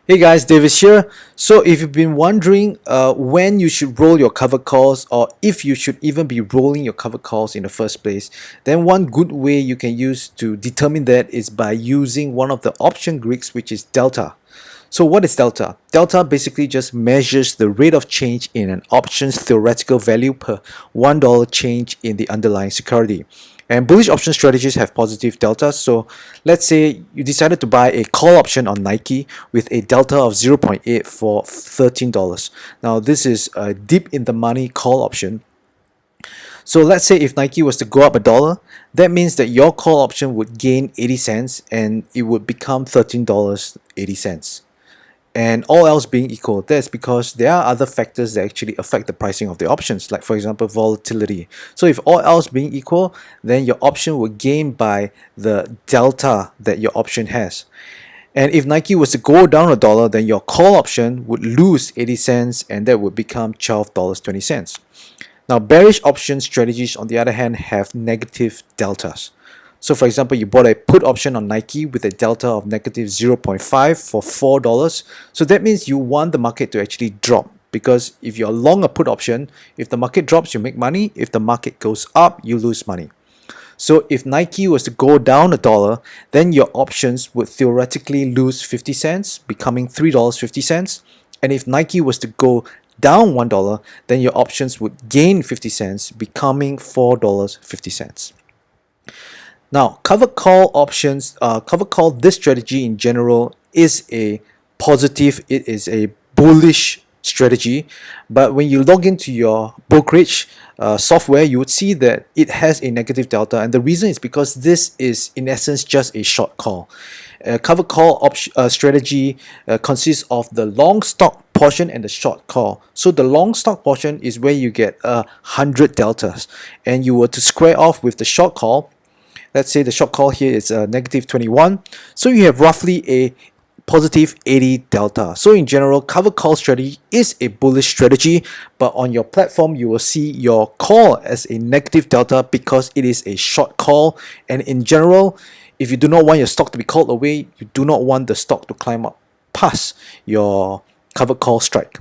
Hey guys, Davis here. So if you've been wondering when you should roll your covered calls or if you should even be rolling your covered calls in the first place, then one good way you can use to determine that is by using one of the option Greeks, which is delta. So what is delta? Delta basically just measures the rate of change in an option's theoretical value per $1 change in the underlying security. And bullish option strategies have positive deltas. So let's say you decided to buy a call option on Nike with a delta of 0.8 for $13. Now this is a deep in the money call option. So let's say if Nike was to go up $1, that means that your call option would gain 80 cents and it would become $13.80. And all else being equal, that's because there are other factors that actually affect the pricing of the options, like for example volatility. So if all else being equal, then your option will gain by the delta that your option has. And if Nike was to go down $1, then your call option would lose 80 cents and that would become $12.20. Now bearish option strategies on the other hand have negative deltas. So for example, you bought a put option on Nike with a delta of negative 0.5 for $4. So that means you want the market to actually drop, because if you're long a put option, if the market drops, you make money. If the market goes up, you lose money. So if Nike was to go down $1, then your options would theoretically lose 50 cents, becoming $3.50. And if Nike was to go down $1, then your options would gain 50 cents, becoming $4.50. Now, covered call options, covered call, this strategy in general is a positive, it is a bullish strategy. But when you log into your brokerage software, you would see that it has a negative delta. And the reason is because this is in essence just a short call. Covered call strategy consists of the long stock portion and the short call. So the long stock portion is where you get 100 deltas, and you were to square off with the short call. Let's say the short call here is negative 21. So you have roughly a positive 80 delta. So in general, cover call strategy is a bullish strategy, but on your platform, you will see your call as a negative delta because it is a short call. And in general, if you do not want your stock to be called away, you do not want the stock to climb up past your cover call strike.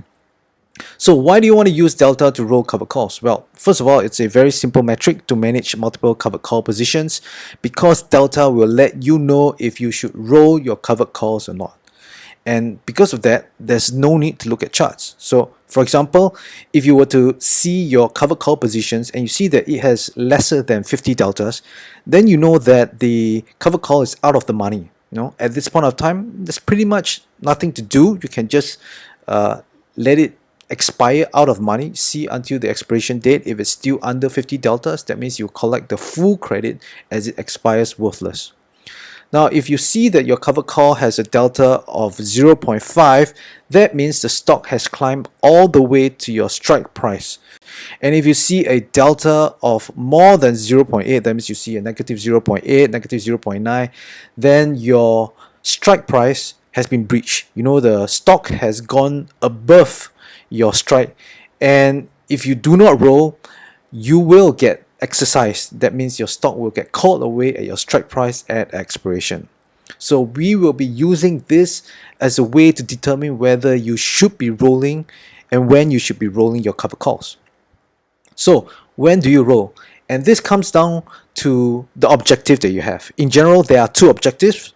So why do you want to use delta to roll covered calls? Well, first of all, it's a very simple metric to manage multiple covered call positions, because delta will let you know if you should roll your covered calls or not. And because of that, there's no need to look at charts. So for example, if you were to see your covered call positions and you see that it has lesser than 50 deltas, then you know that the covered call is out of the money. At this point of time, there's pretty much nothing to do. You can just let it expire out of money, see until the expiration date. If it's still under 50 deltas, that means you collect the full credit as it expires worthless. Now, if you see that your covered call has a delta of 0.5, that means the stock has climbed all the way to your strike price. And if you see a delta of more than 0.8, that means you see a negative 0.8, negative 0.9, then your strike price has been breached. The stock has gone above your strike, and if you do not roll, you will get exercised. That means your stock will get called away at your strike price at expiration. So we will be using this as a way to determine whether you should be rolling and when you should be rolling your cover calls. So when do you roll? And this comes down to the objective that you have. In general, there are two objectives.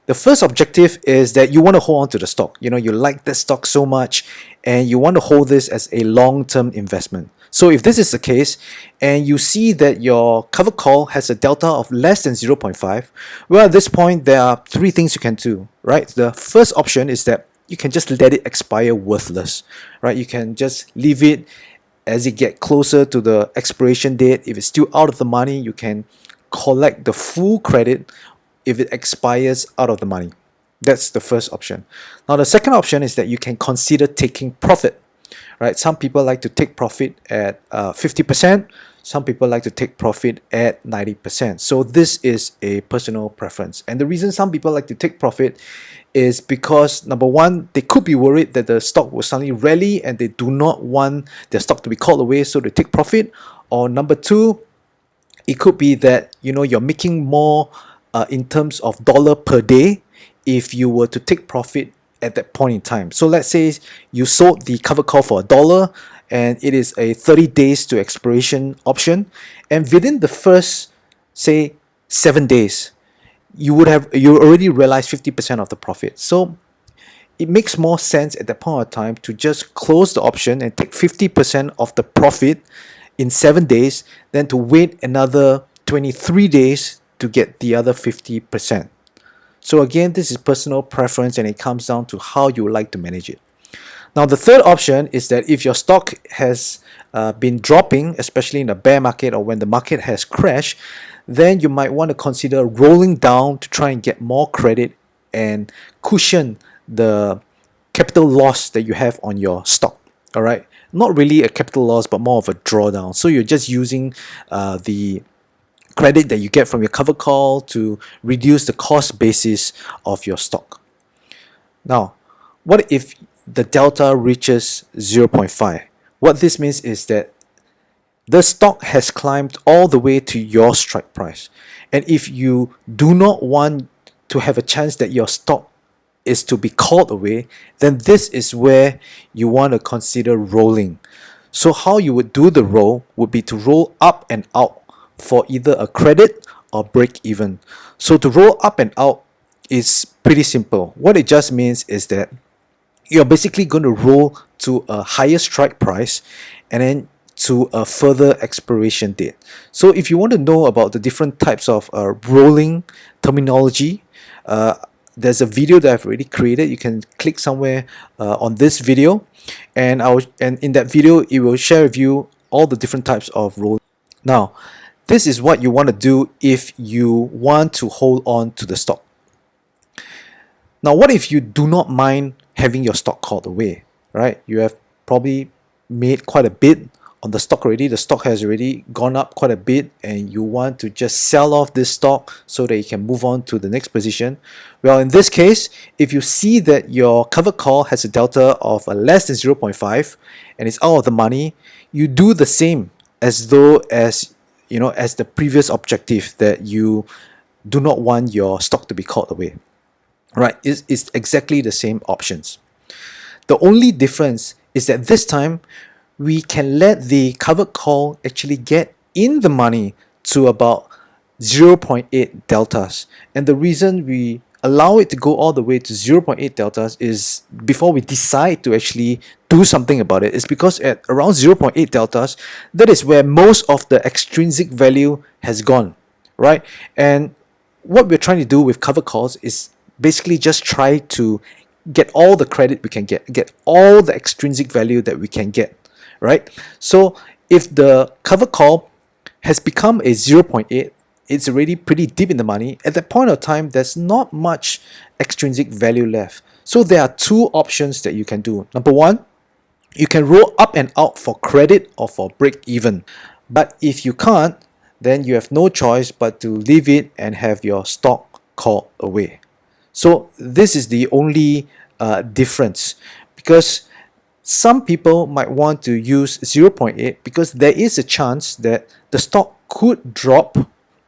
The first objective is that you want to hold on to the stock. You like this stock so much and you want to hold this as a long-term investment. So if this is the case and you see that your cover call has a delta of less than 0.5, well, at this point, there are three things you can do, right? The first option is that you can just let it expire worthless, right? You can just leave it as it get closer to the expiration date. If it's still out of the money, you can collect the full credit if it expires out of the money. That's the first option. Now, the second option is that you can consider taking profit, right? Some people like to take profit at 50%. Some people like to take profit at 90%. So this is a personal preference. And the reason some people like to take profit is because, number one, they could be worried that the stock will suddenly rally and they do not want their stock to be called away, so they take profit. Or number two, it could be that you're making more in terms of dollar per day if you were to take profit at that point in time. So let's say you sold the covered call for $1 and it is a 30 days to expiration option, and within the first, say, 7 days, you already realized 50% of the profit. So it makes more sense at that point of time to just close the option and take 50% of the profit in 7 days than to wait another 23 days to get the other 50%. So again, this is personal preference and it comes down to how you would like to manage it. Now, the third option is that if your stock has been dropping, especially in a bear market or when the market has crashed, then you might want to consider rolling down to try and get more credit and cushion the capital loss that you have on your stock. All right, not really a capital loss, but more of a drawdown. So you're just using the credit that you get from your cover call to reduce the cost basis of your stock. Now, what if the delta reaches 0.5? What this means is that the stock has climbed all the way to your strike price. And if you do not want to have a chance that your stock is to be called away, then this is where you want to consider rolling. So how you would do the roll would be to roll up and out for either a credit or break even. So to roll up and out is pretty simple. What it just means is that you're basically going to roll to a higher strike price and then to a further expiration date. So if you want to know about the different types of rolling terminology, there's a video that I've already created. You can click somewhere on this video, and in that video it will share with you all the different types of rolling. Now, this is what you want to do if you want to hold on to the stock. Now, what if you do not mind having your stock called away, right? You have probably made quite a bit on the stock already. The stock has already gone up quite a bit and you want to just sell off this stock so that you can move on to the next position. Well, in this case, if you see that your covered call has a delta of less than 0.5 and it's out of the money, you do the same as the previous objective, that you do not want your stock to be called away. Right, it's exactly the same options. The only difference is that this time we can let the covered call actually get in the money to about 0.8 deltas. And the reason we allow it to go all the way to 0.8 deltas is, before we decide to actually do something about it, is because at around 0.8 deltas, that is where most of the extrinsic value has gone, right? And what we're trying to do with covered calls is basically just try to get all the credit we can get all the extrinsic value that we can get, right? So if the cover call has become a 0.8, it's already pretty deep in the money. At that point of time, there's not much extrinsic value left. So there are two options that you can do. Number one, you can roll up and out for credit or for break even. But if you can't, then you have no choice but to leave it and have your stock called away. So this is the only difference, because some people might want to use 0.8 because there is a chance that the stock could drop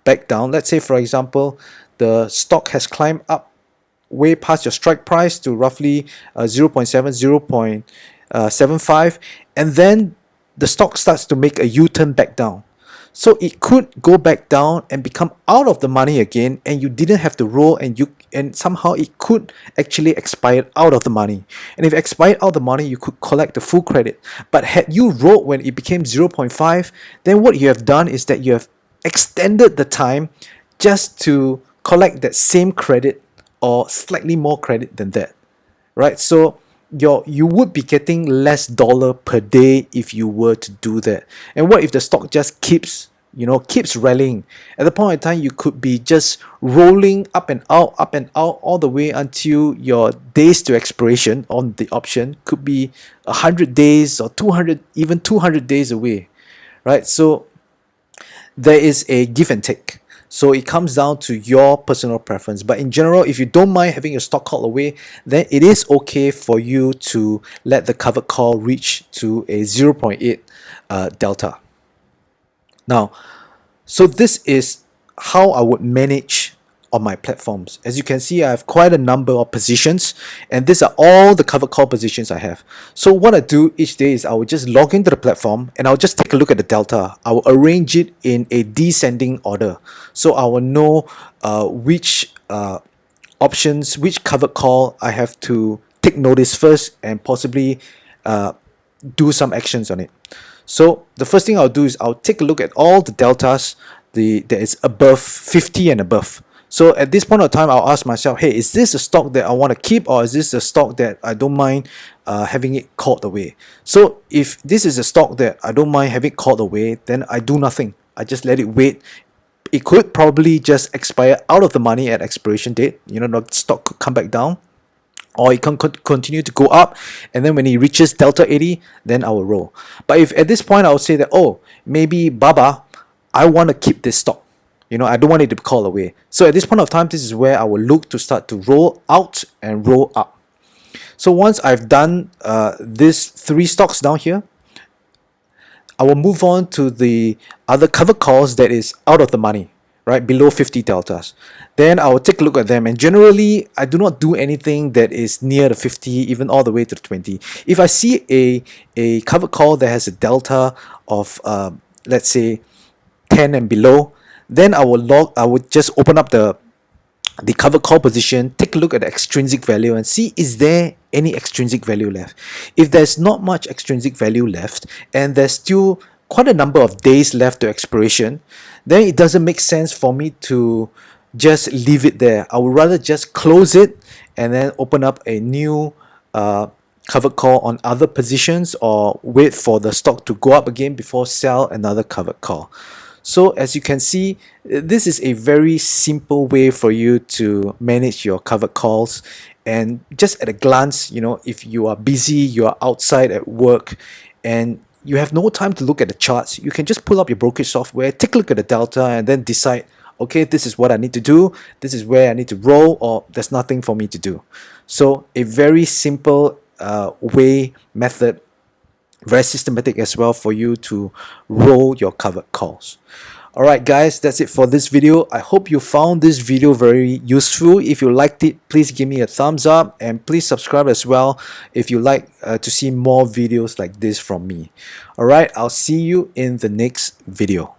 back down. Let's say, for example, the stock has climbed up way past your strike price to roughly 0.7, 0.75, and then the stock starts to make a U-turn back down. So it could go back down and become out of the money again, and you didn't have to roll, and somehow it could actually expire out of the money. And if it expired out of the money, you could collect the full credit. But had you rolled when it became 0.5, then what you have done is that you have extended the time just to collect that same credit or slightly more credit than that, right? So you would be getting less dollar per day if you were to do that. And what if the stock just keeps rallying? At the point in time, you could be just rolling up and out all the way until your days to expiration on the option could be 100 days or 200, even 200 days away, right? So there is a give and take. So it comes down to your personal preference. But in general, if you don't mind having your stock called away, then it is okay for you to let the covered call reach to a 0.8 delta. Now, so this is how I would manage on my platforms. As you can see, I have quite a number of positions, and these are all the covered call positions I have. So what I do each day is I will just log into the platform and I'll just take a look at the delta. I will arrange it in a descending order, so I will know which options, which covered call I have to take notice first and possibly do some actions on it. So the first thing I'll do is I'll take a look at all the deltas that is above 50 and above. So at this point of time, I'll ask myself, hey, is this a stock that I want to keep, or is this a stock that I don't mind having it called away? So if this is a stock that I don't mind having called away, then I do nothing. I just let it wait. It could probably just expire out of the money at expiration date. You know, the stock could come back down, or it can continue to go up, and then when it reaches delta 80, then I will roll. But if at this point I would say that, oh, maybe Baba, I want to keep this stock, you know, I don't want it to be called away. So at this point of time, this is where I will look to start to roll out and roll up. So once I've done these 3 stocks down here, I will move on to the other covered calls that is out of the money, right, below 50 deltas. Then I will take a look at them, and generally I do not do anything that is near the 50, even all the way to the 20. If I see a covered call that has a delta of let's say 10 and below, then I would just open up the covered call position, take a look at the extrinsic value and see, is there any extrinsic value left? If there's not much extrinsic value left and there's still quite a number of days left to expiration, then it doesn't make sense for me to just leave it there. I would rather just close it and then open up a new covered call on other positions, or wait for the stock to go up again before sell another covered call. So as you can see, this is a very simple way for you to manage your covered calls. And just at a glance, you know, if you are busy, you are outside at work, and you have no time to look at the charts, you can just pull up your brokerage software, take a look at the delta, and then decide, okay, this is what I need to do, this is where I need to roll, or there's nothing for me to do. So a very simple method, very systematic as well, for you to roll your covered calls. Alright guys, that's it for this video. I hope you found this video very useful. If you liked it, please give me a thumbs up, and please subscribe as well if you like to see more videos like this from me. Alright, I'll see you in the next video.